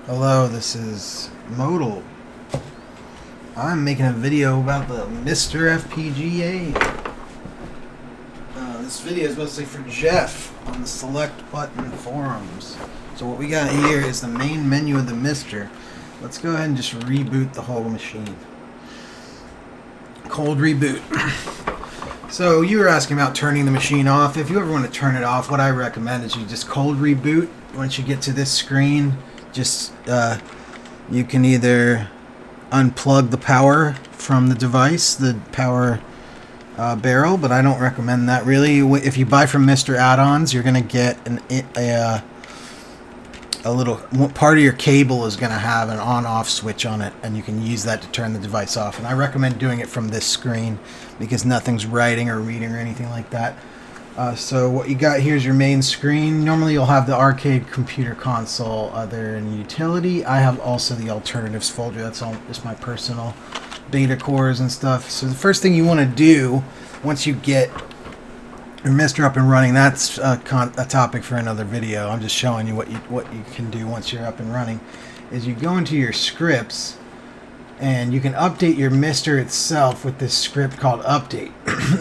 Hello, this is Modal. I'm making a video about the MiSTer FPGA. This video is mostly for Geoff on the Select Button forums. So what we got here is the main menu of the MiSTer. Let's go ahead and just reboot the whole machine. Cold reboot. So you were asking about turning the machine off. If you ever want to turn it off, what I recommend is you just cold reboot. Once you get to this screen, just you can either unplug the power from the device, the power barrel, but I don't recommend that really. If you buy from MiSTer add-ons, you're going to get a little part of your cable is going to have an on-off switch on it, and you can use that to turn the device off. And I recommend doing it from this screen because nothing's writing or reading or anything like that. So what you got here is your main screen. Normally you'll have the arcade computer console there in utility. I have also the alternatives folder. That's all just my personal beta cores and stuff. So the first thing you want to do once you get your MiSTer up and running, that's a topic for another video. I'm just showing you what you can do once you're up and running, is you go into your scripts and you can update your MiSTer itself with this script called update.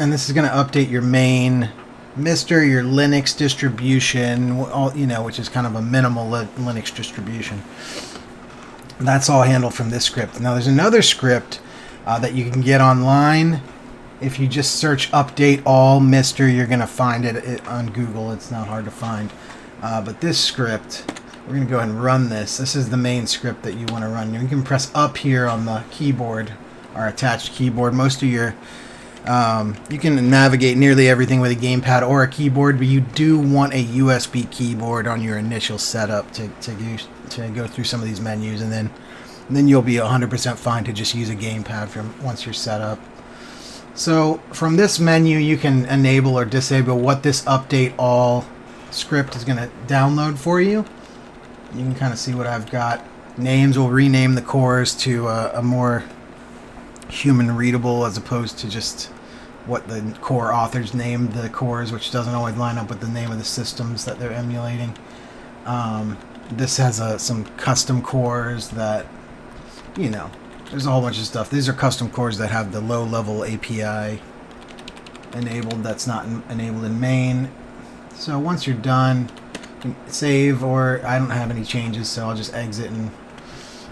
And this is going to update your main MiSTer, your Linux distribution, which is kind of a minimal Linux distribution. That's all handled from this script. Now there's another script that you can get online. If you just search update all MiSTer, you're going to find it on Google. It's not hard to find. But this script, we're going to go ahead and run this. This is the main script that you want to run. You can press up here on the keyboard, or attached keyboard. Most of your you can navigate nearly everything with a gamepad or a keyboard, but you do want a USB keyboard on your initial setup to go through some of these menus, and then you'll be 100% fine to just use a gamepad once you're set up. So from this menu, you can enable or disable what this update all script is going to download for you. You can kind of see what I've got. Names will rename the cores to a more human readable, as opposed to just what the core authors named the cores, which doesn't always line up with the name of the systems that they're emulating. This has some custom cores that, there's a whole bunch of stuff. These are custom cores that have the low-level API enabled. That's not enabled in main. So once you're done, you can save, or I don't have any changes, so I'll just exit. And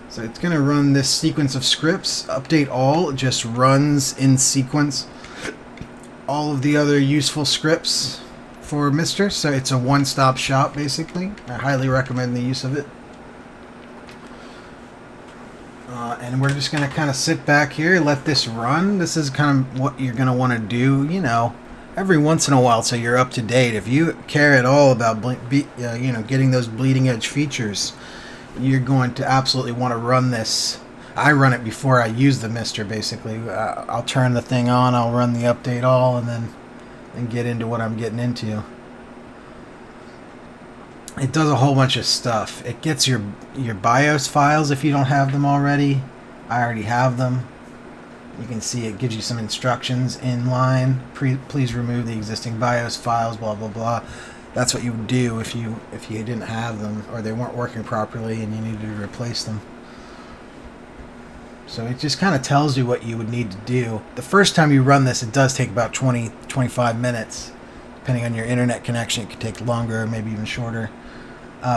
so it's going to run this sequence of scripts. Update all just runs in sequence all of the other useful scripts for MiSTer. So it's a one-stop shop, basically. I highly recommend the use of it. And we're just going to kind of sit back here, let this run. This is kind of what you're going to want to do, every once in a while, so you're up to date. If you care at all about getting those bleeding edge features, you're going to absolutely want to run this. I run it before I use the MiSTer, basically. I'll turn the thing on, I'll run the update all, and then get into what I'm getting into. It does a whole bunch of stuff. It gets your BIOS files if you don't have them already. I already have them. You can see it gives you some instructions in line. Please remove the existing BIOS files, blah blah blah. That's what you would do if you didn't have them, or they weren't working properly and you needed to replace them. So it just kind of tells you what you would need to do. The first time you run this, it does take about 20-25 minutes. Depending on your internet connection, it could take longer, or maybe even shorter,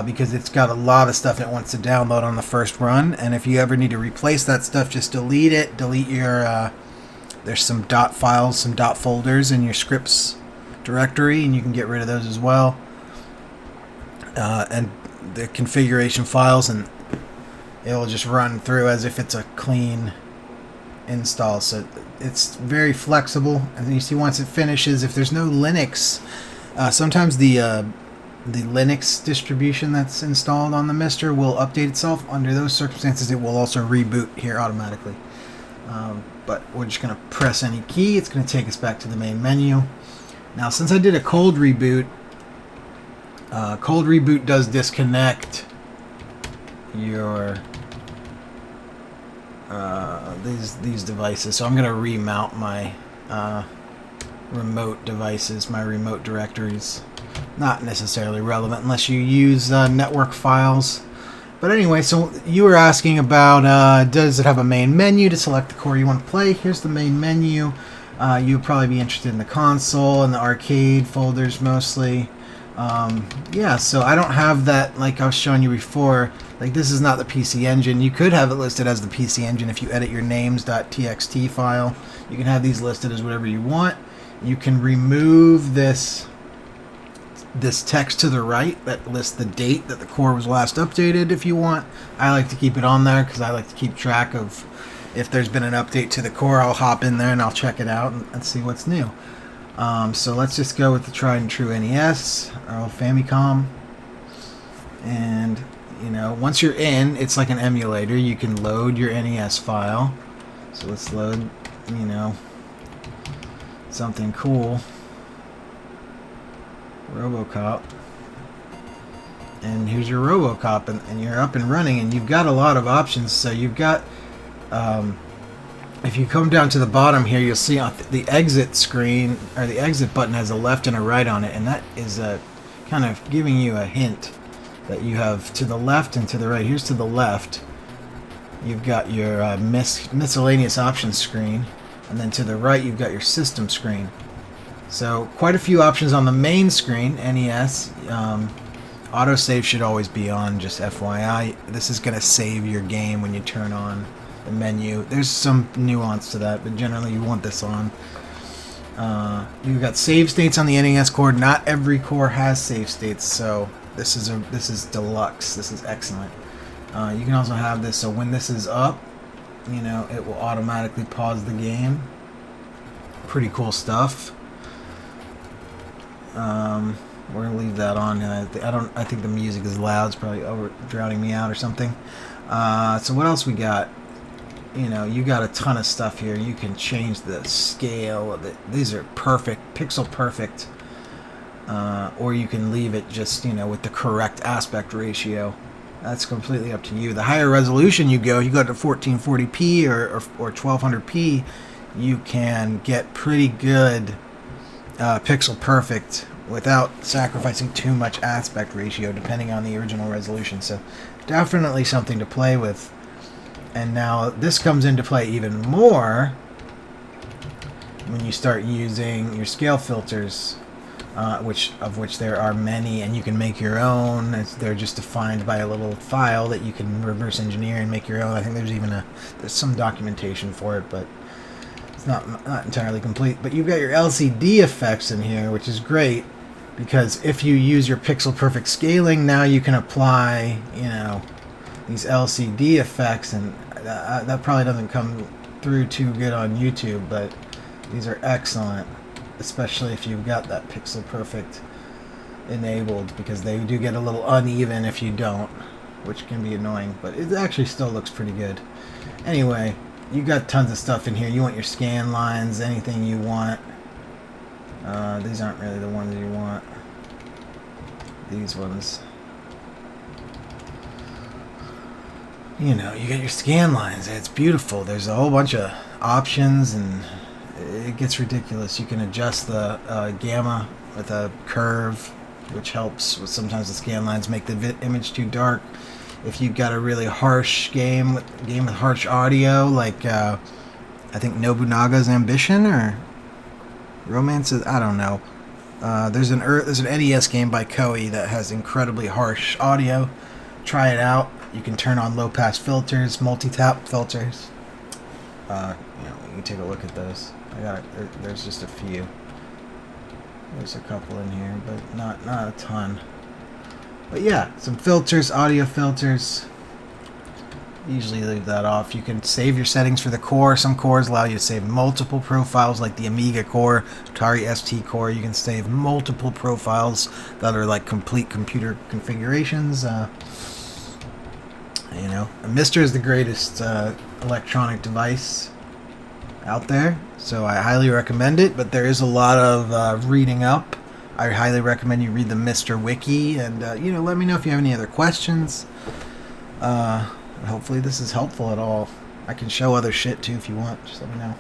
because it's got a lot of stuff it wants to download on the first run. And if you ever need to replace that stuff, just delete it. Delete your there's some dot files, some dot folders in your scripts directory, and you can get rid of those as well. And the configuration files, and it'll just run through as if it's a clean install. So it's very flexible. And you see, once it finishes, if there's no Linux, sometimes the Linux distribution that's installed on the MiSTer will update itself. Under those circumstances, it will also reboot here automatically. But we're just going to press any key. It's going to take us back to the main menu. Now, since I did a cold reboot does disconnect your these devices. So I'm going to remount my remote devices, my remote directories. Not necessarily relevant unless you use network files. But anyway, so you were asking about does it have a main menu to select the core you want to play? Here's the main menu. You'd probably be interested in the console and the arcade folders mostly. Yeah, so I don't have that like I was showing you before. Like, this is not the PC Engine. You could have it listed as the PC Engine if you edit your names.txt file. You can have these listed as whatever you want. You can remove this text to the right that lists the date that the core was last updated if you want. I like to keep it on there because I like to keep track of if there's been an update to the core. I'll hop in there and I'll check it out and see what's new. So let's just go with the tried and true NES, our old Famicom. And, you know, once you're in, it's like an emulator. You can load your NES file. So let's load, you know, something cool. RoboCop. And here's your RoboCop, and you're up and running, and you've got a lot of options. So you've got, if you come down to the bottom here, you'll see on the exit screen, or the exit button has a left and a right on it, and that is kind of giving you a hint that you have to the left and to the right. Here's to the left. You've got your miscellaneous options screen, and then to the right you've got your system screen. So quite a few options on the main screen, NES. Autosave should always be on, just FYI. This is going to save your game when you turn on the menu. There's some nuance to that, but generally you want this on. You've got save states on the NES core. Not every core has save states, so this is deluxe. This is excellent. You can also have this so when this is up, you know, it will automatically pause the game. Pretty cool stuff. We're gonna leave that on. I think the music is loud. It's probably drowning me out or something. So what else we got? You know, you got a ton of stuff here. You can change the scale of it. These are perfect, pixel perfect. Or you can leave it just, you know, with the correct aspect ratio. That's completely up to you. The higher resolution you go to 1440p or 1200p, you can get pretty good pixel perfect without sacrificing too much aspect ratio, depending on the original resolution. So definitely something to play with. And now this comes into play even more when you start using your scale filters, of which there are many, and you can make your own. They're just defined by a little file that you can reverse engineer and make your own. I think there's some documentation for it, but it's not entirely complete. But you've got your LCD effects in here, which is great, because if you use your pixel perfect scaling, now you can apply, you know, these LCD effects, and that probably doesn't come through too good on YouTube, but these are excellent, especially if you've got that pixel perfect enabled, because they do get a little uneven if you don't, which can be annoying, but it actually still looks pretty good. Anyway, you got tons of stuff in here. You want your scan lines, anything you want. These aren't really the ones you want. These ones. You know, you get your scan lines. It's beautiful. There's a whole bunch of options, and it gets ridiculous. You can adjust the gamma with a curve, which helps with sometimes the scan lines make the image too dark. If you've got a really harsh game with harsh audio, like I think Nobunaga's Ambition or Romance, I don't know. There's an NES game by Koei that has incredibly harsh audio. Try it out. You can turn on low pass filters, multi-tap filters. You know, you can take a look at those. There's just a few. There's a couple in here, but not a ton. But yeah, some filters, audio filters. Usually leave that off. You can save your settings for the core. Some cores allow you to save multiple profiles, like the Amiga core, Atari ST core. You can save multiple profiles that are like complete computer configurations. You know, MiSTer is the greatest electronic device out there, so I highly recommend it. But there is a lot of reading up. I highly recommend you read the MiSTer wiki, and you know, let me know if you have any other questions. Hopefully this is helpful at all. I can show other shit too if you want. Just let me know.